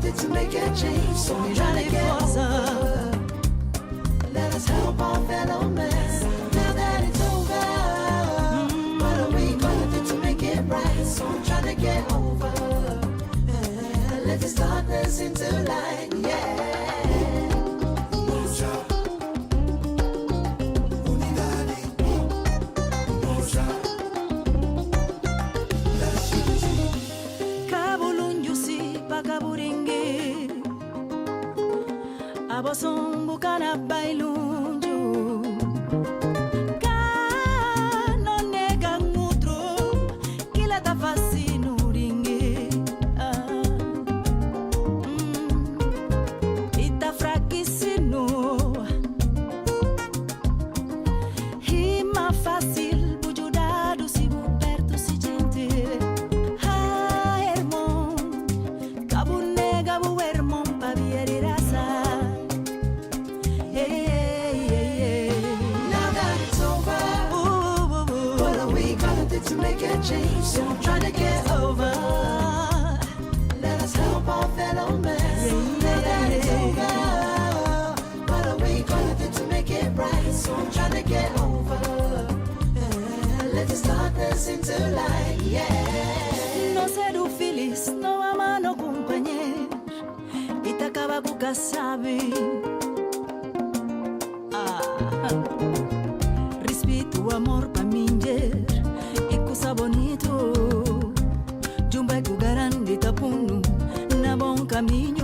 did to make a change, so we're trying to get over. Let us help our fellow man. Now that it's over, what are we gonna do to make it right? So I'm trying to get over. Let this darkness into light, yeah. Abosom bukana bailunju Kano nega ngutro Kila tafasi nuringe Ita frakisino Hima fácil bujudado si perto si gente Ha hermon Kabu nega bu hermon pa vieri rasa To make a change, so I'm trying to get over. Let us help our fellow man. Now that it's over, what are we gonna do to make it right? So I'm trying to get over. Let this darkness into light, yeah. No ser feliz, no ama, no companheiro. Itacaba buca sabe. Respeito, amor pra mim. Bonito, jumba kugarandi tapunu na bom caminho.